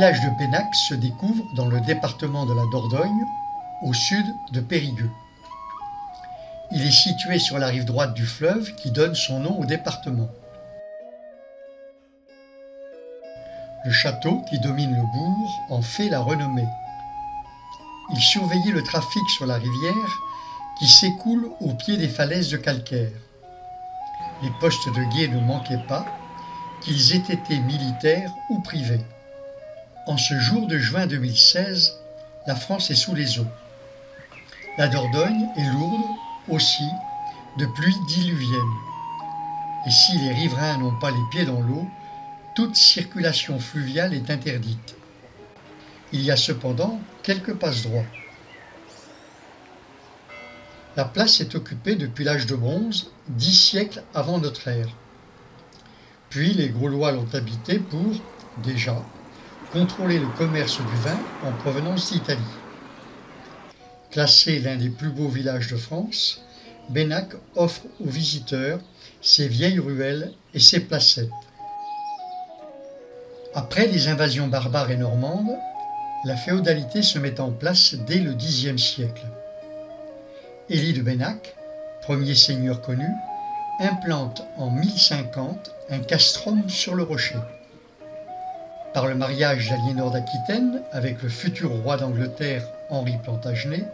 village de Benac se découvre dans le département de la Dordogne, au sud de Périgueux. Il est situé sur la rive droite du fleuve qui donne son nom au département. Le château qui domine le bourg en fait la renommée. Il surveillait le trafic sur la rivière qui s'écoule au pied des falaises de calcaire. Les postes de guet ne manquaient pas, qu'ils aient été militaires ou privés. En ce jour de juin 2016, la France est sous les eaux. La Dordogne est lourde aussi de pluies diluviennes. Et si les riverains n'ont pas les pieds dans l'eau, toute circulation fluviale est interdite. Il y a cependant quelques passe-droits. La place est occupée depuis l'âge de bronze, 10 siècles avant notre ère. Puis les Gaulois l'ont habitée pour, déjà, contrôler le commerce du vin en provenance d'Italie. Classé l'un des plus beaux villages de France, Benac offre aux visiteurs ses vieilles ruelles et ses placettes. Après les invasions barbares et normandes, la féodalité se met en place dès le Xe siècle. Élie de Benac, premier seigneur connu, implante en 1050 un castrum sur le rocher. Par le mariage d'Aliénor d'Aquitaine avec le futur roi d'Angleterre Henri Plantagenet,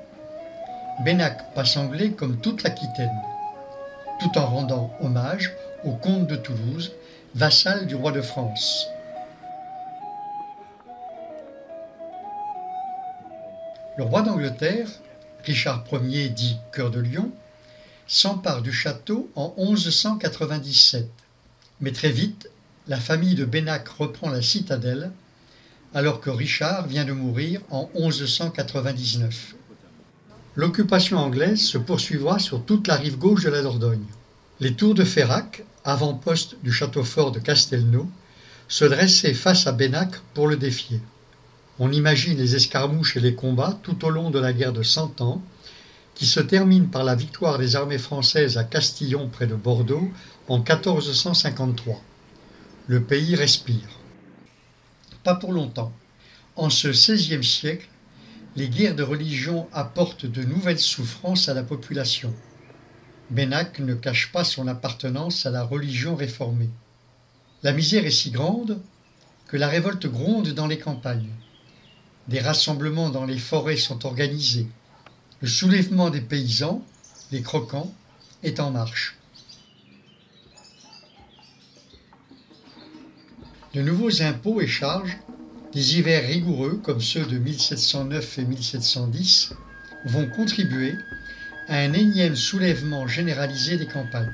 Benac passe anglais comme toute l'Aquitaine, tout en rendant hommage au comte de Toulouse, vassal du roi de France. Le roi d'Angleterre, Richard Ier dit Cœur de Lion, s'empare du château en 1197. Mais très vite, la famille de Benac reprend la citadelle, alors que Richard vient de mourir en 1199. L'occupation anglaise se poursuivra sur toute la rive gauche de la Dordogne. Les tours de Ferrac, avant-poste du château fort de Castelnau, se dressaient face à Benac pour le défier. On imagine les escarmouches et les combats tout au long de la guerre de Cent Ans, qui se termine par la victoire des armées françaises à Castillon près de Bordeaux en 1453. Le pays respire. Pas pour longtemps. En ce XVIe siècle, les guerres de religion apportent de nouvelles souffrances à la population. Benac ne cache pas son appartenance à la religion réformée. La misère est si grande que la révolte gronde dans les campagnes. Des rassemblements dans les forêts sont organisés. Le soulèvement des paysans, les croquants, est en marche. De nouveaux impôts et charges, des hivers rigoureux comme ceux de 1709 et 1710, vont contribuer à un énième soulèvement généralisé des campagnes.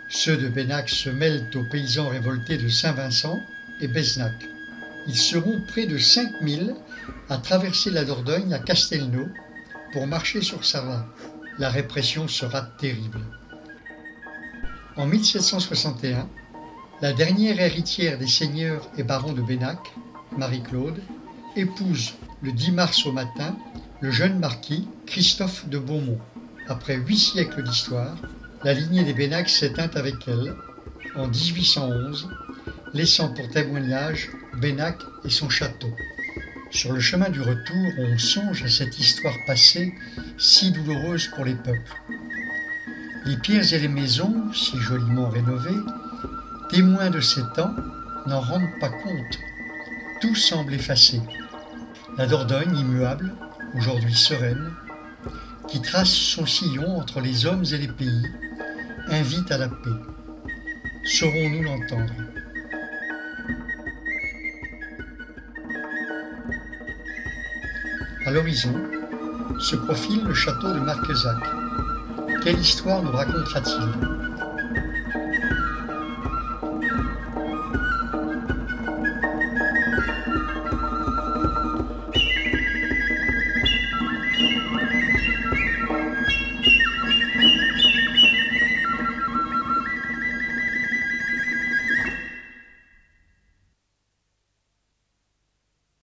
Ceux de Benac se mêlent aux paysans révoltés de Saint-Vincent et Besnac. Ils seront près de 5000 à traverser la Dordogne à Castelnau pour marcher sur Sarlat. La répression sera terrible. En 1761, la dernière héritière des seigneurs et barons de Benac, Marie-Claude, épouse le 10 mars au matin le jeune marquis Christophe de Beaumont. Après 8 siècles d'histoire, la lignée des Benac s'éteint avec elle en 1811, laissant pour témoignage Benac et son château. Sur le chemin du retour, on songe à cette histoire passée si douloureuse pour les peuples. Les pierres et les maisons, si joliment rénovées, témoins de ces temps, n'en rendent pas compte. Tout semble effacé. La Dordogne immuable, aujourd'hui sereine, qui trace son sillon entre les hommes et les pays, invite à la paix. Saurons-nous l'entendre ? À l'horizon se profile le château de Marquezac. Quelle histoire nous racontera-t-il ?